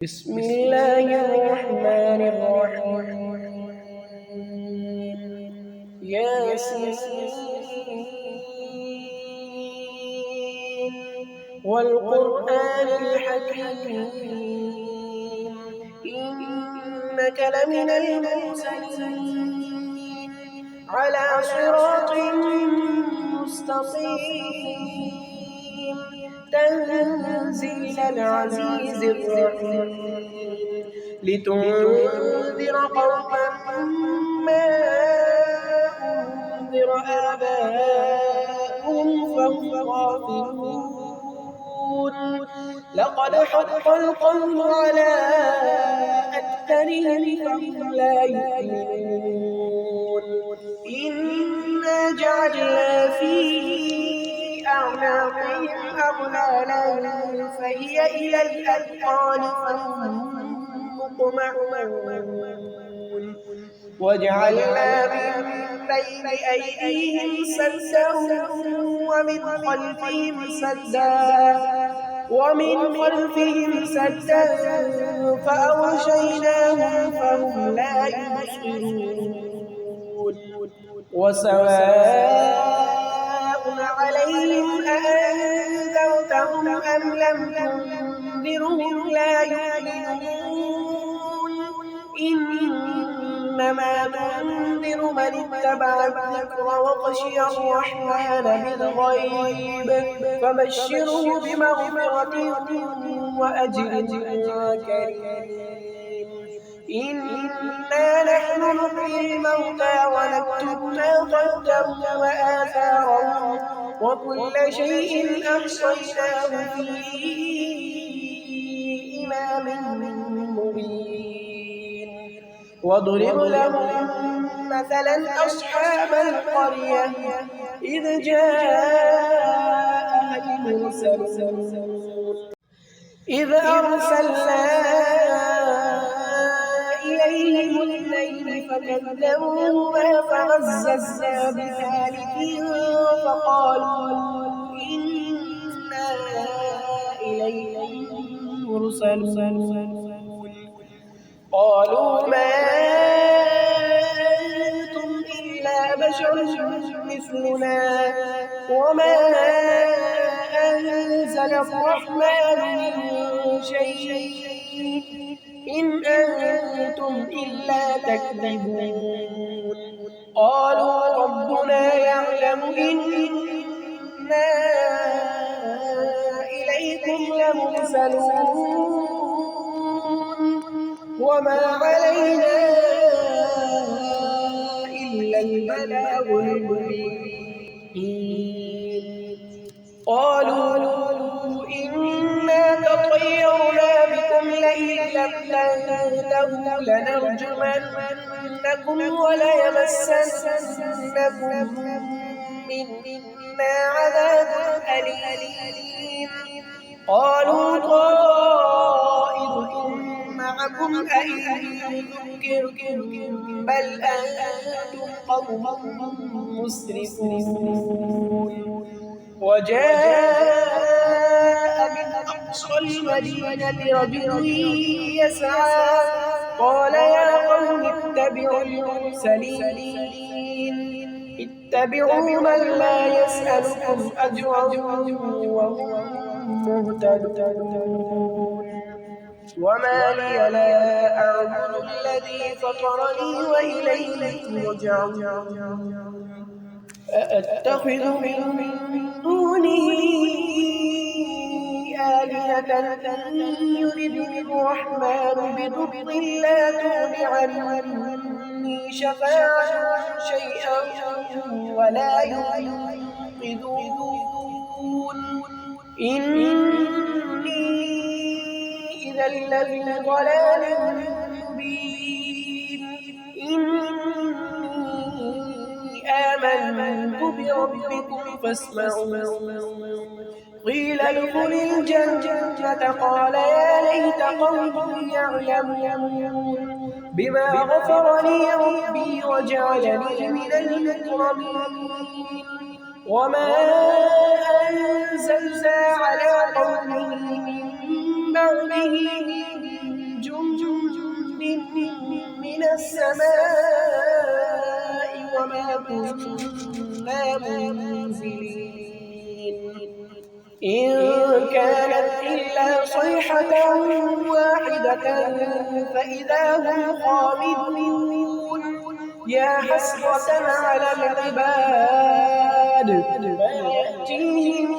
بسم الله الرحمن الرحيم ياسين والقرآن الحكيم إنك لمن المرسلين على صراط مستقيم تنزيل العزيز الرحيم لتنذر قوما ما أنذر آباؤهم فهم غافلون لقد حق القول على أكثرهم فهم لا يؤمنون إنا جعلنا في أعناقهم أغلالا فهي إلى الأذقان فهم مقمحون وجعلنا من بين أيديهم سدا ومن خلفهم سدا فأغشيناهم فهم لا يبصرون وسواء عليهم أأنذرتهم أم لم تنذرهم لا يؤمنون إنما تنذر من اتبع الذكر وخشي الرحمن بالغيب فبشره بمغفرة وأجر كريم إنا نحن نحيي الموتى ونكتب ما قدموا وآثارهم وكل شيء أحصيناه في إمام مبين واضرب لهم مثلا أصحاب القرية إذ جاءها المرسلون إذ أرسلنا إليهم اثنين فكذبوهما فعززنا بثالث فقالوا إنا إليكم مرسلون قالوا ما أنتم إلا بشر مثلنا وما أنزل الرحمن من شيء إن أنتم إلا تكذبون قالوا ربنا يعلم إنا إليكم لمرسلون وما علينا إلا البلاغ المبين قالوا إنا تطيرنا بكم لئن لم تنتهوا لنرجمنكم وليمسنكم منا عذاب أليم قالوا طائركم معكم أئن ذكرتم بل أنتم قوم مسرفون وجاء من أقصى المدينة رجل يسعى قال يا قوم اتبعوا المرسلين اتبعوا من لا يسألكم أجرا وهم مهتدون وما لي لا أعبد الذي فطرني وإليه ترجعون أأتخذ من دونه آلهة يردني الرحمن بضر لا تغن عني شفاعتهم شيئا ولا ينقذون إني إذا لفي ضلال مبين إني آمنت بربكم فاسمعون قيل ادخل الجنة قال يا ليت قومي يعلمون بما غفر لي ربي وجعلني من المكرمين وما أنزلنا على قومه من بعده السماء وما كنا منزلين إن كانت إلا صيحة واحدة فإذا هم خامدون يا حسرة على العباد ما يأتيهم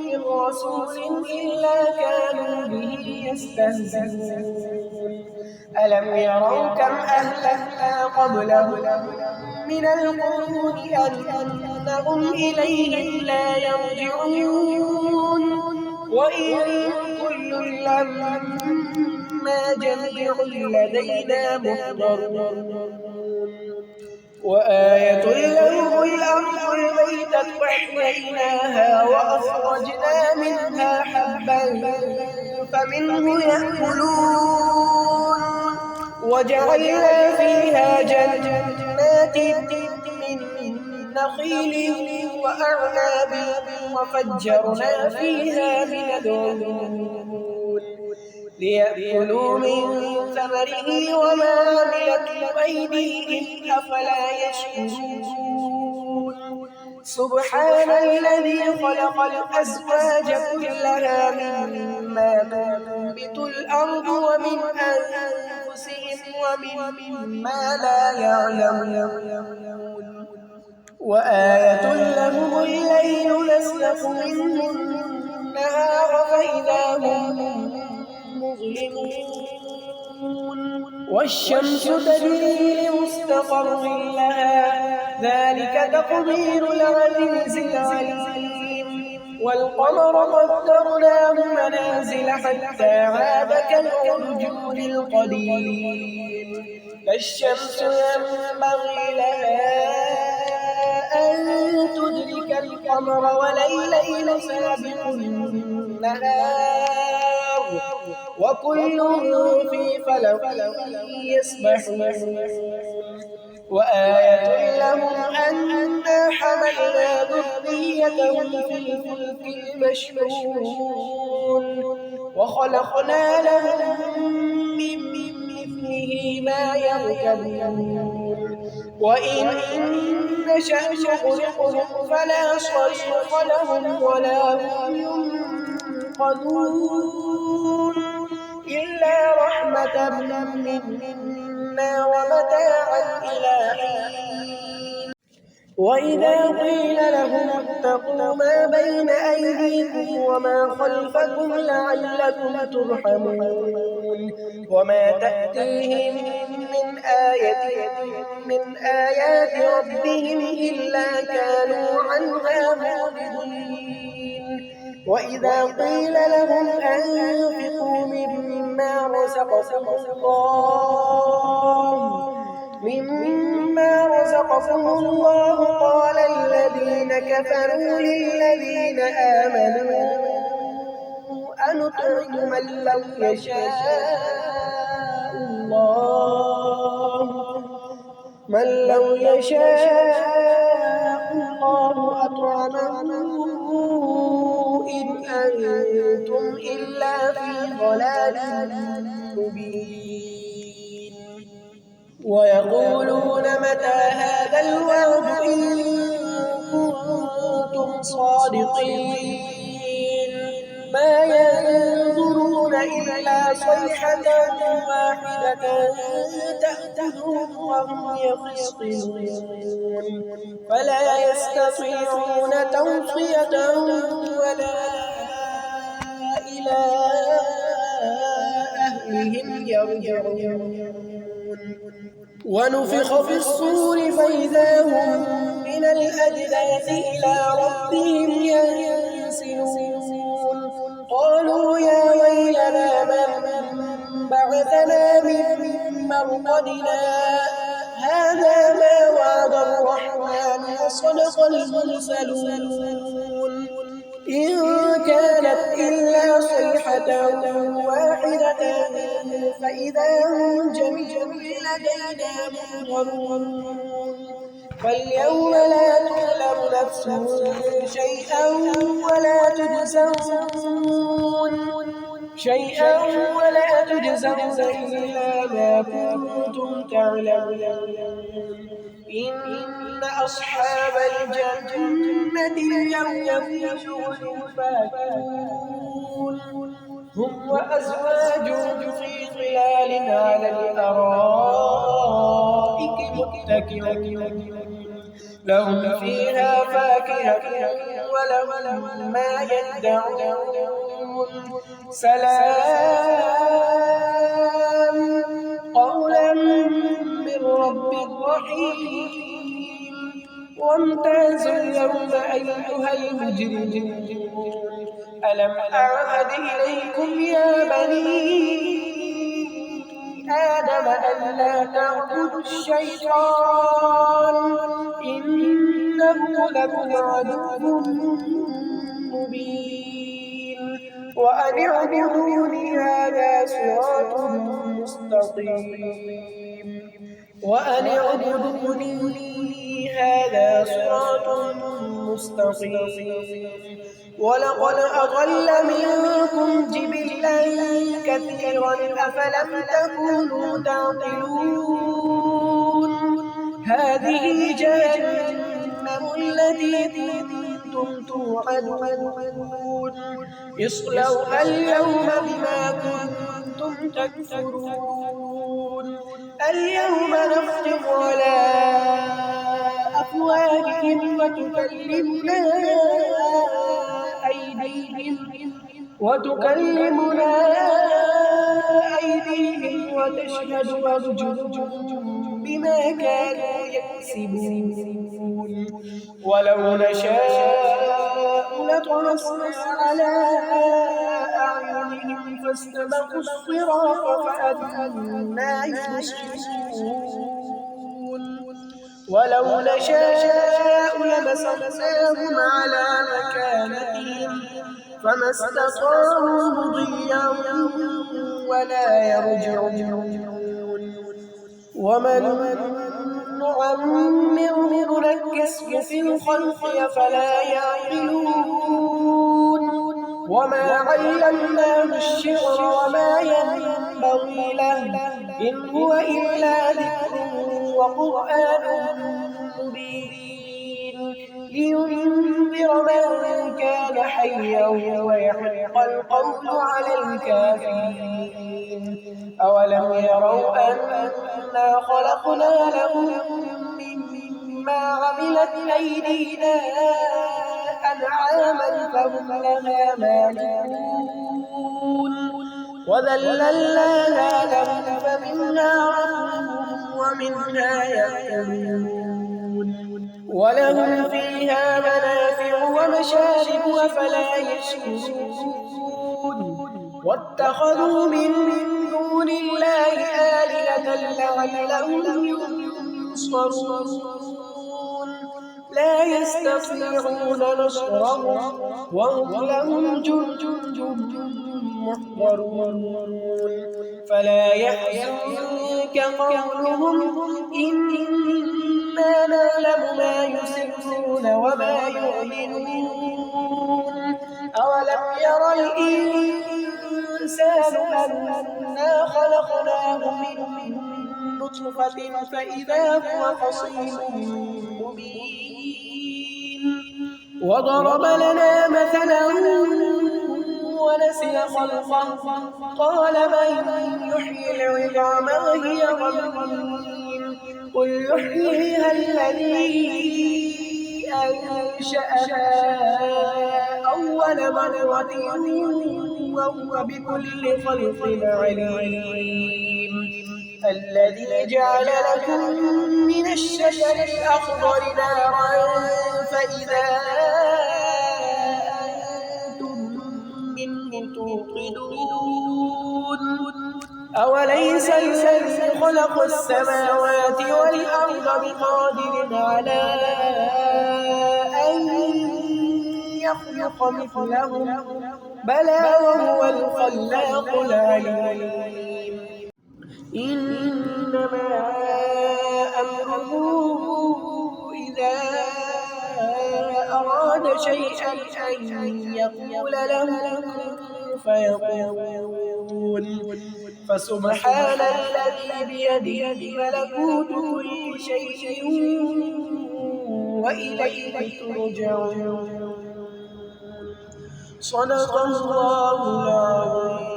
من رسول إلا كانوا به يستهزئون ألم يروا كم أهلكنا قبلهم من القرون أنهم إليهم لا يرجعون وإن كل لما جميع لدينا محضرون وآية لهم الأرض الميتة فأحييناها وأخرجنا منها حبا فمنه يأكلون وجعلنا فيها جنات من نخيل وأعناب وفجرنا فيها من العيون ليأكلوا من ثمره وما عملته أيديهم أفلا يشكرون سبحان الذي خلق الأزواج كلها مما تنبت الأرض ومن أنفسهم ومما لا يعلمون وآية لهم الليل نسلخ منه النهار فإذا هم مظلمون والشمس تجري لمستقر لها ذلك تقدير العزيز العليم والقمر قدرناه منازل حتى عاد كالعرجون القديم لا الشمس ينبغي لها أن تدرك القمر ولا الليل سابق النهار وكل في فلك يسبحون وآية لهم أنا حملنا ذريتهم في الفلك المشحون وخلقنا لهم من مثله ما يركبون وإن نشأ نغرقهم فلا صريخ لهم ولا هم ينقذون إلا رحمة منا ومتاعا إلى حين وإذا قيل لهم اتقوا ما بين أيديكم وما خلفكم لعلكم ترحمون وما تأتيهم من آيات ربهم إلا كانوا عنها معرضين وإذا قيل لهم أنفقوا مما رزقكم الله قال الذين كفروا للذين آمنوا أنطعم من لو يشاء الله أطعمه إن أنتم إلا في ضلال مبين ويقولون متى هذا الوعد إن كنتم صادقين ما ينظرون إلا صيحة واحدة تأتهم وهم يخصمون فلا يستطيعون توصية ولا إلى أهلهم يرجعون ونفخ في الصور فإذا هم من الأجداث إلى ربهم ينسلون قالوا يا ويلنا من بعثنا من مرقدنا هذا ما وعد الرحمن وصدق المرسلون إن كانت إلا صيحة واحدة فإذا هم جميع لدينا محضرون فاليوم لا تظلم نفس شيئا ولا تجزون شيئا ولا تجزون إلا ما كنتم تعلمون إن أصحاب الجنة اليوم في شغل فاكهون هم وأزواجهم في ظلال على الأرائك متكئون لهم فيها فاكهة ولهم ما يدعون سلام قولا من رب رحيم وامتازوا اليوم أيها المجرمون ألم أعهد إليكم يا بني آدم ألا تعبدوا الشيطان إنه لكم عدو مبين وأن اعبدوني هذا صراط مستقيم وأن اعبدوني هذا صراط مستقيم ولقد أضل منكم جبلا كثيرا أفلم تكونوا تعقلون هذه جهنم التي كنتم توعدون اصلوها اليوم بما كنتم تكفرون اليوم نختم على أفواههم وتكلمنا أيديهم وتشهد أرجلهم بما كانوا يكسبون ولو نشاء لطمسنا على أعينهم فاستبقوا الصراط فأنى يبصرون ولو نشاء لمسخناهم على مكانتهم فما استطاعوا مضيا ولا يرجعون ومن نعمره ننكسه في الخلق أفلا يعقلون وما علمناه الشعر وما ينبغي له إن هو إلا ذكر وقرآن مبين لينذر من كان حيا ويحق القول على الكافرين أولم يروا أنا خلقنا لهم مما عملت أيدينا أنعاما فهم لها مالكون وذللناها لهم فمنها ركوبهم ومنها يأكلون ولهم فيها منافع ومشارب أفلا يشكرون واتخذوا من دون الله آلهة لعلهم ينصرون لا يستطيعون نصرهم وهم لهم جند محضرون فلا يحزنك قولهم إنا نعلم ما يسرون وما يعلنون أولم ير الإنسان أنا خلقناه من نطفة فإذا هو خصيم مبين وضرب لنا مثلا ونسي خلقه قال من يحيي العظام وهي رميم قل يحييها الذي أنشأها أول مرة وهو بكل خلق عليم الذي جعل لكم من الشجر الأخضر نارا فإذا توقدون أوليس الذي خلق السماوات والأرض بقادر على أن يخلق مثلهم بلى وهو الخلاق العليم إنما أمره إذا أراد شيئا أن يقول له فيقول فسبحان الذي بيده ملكوت كل شيء وإليه ترجعون. صدق الله العظيم.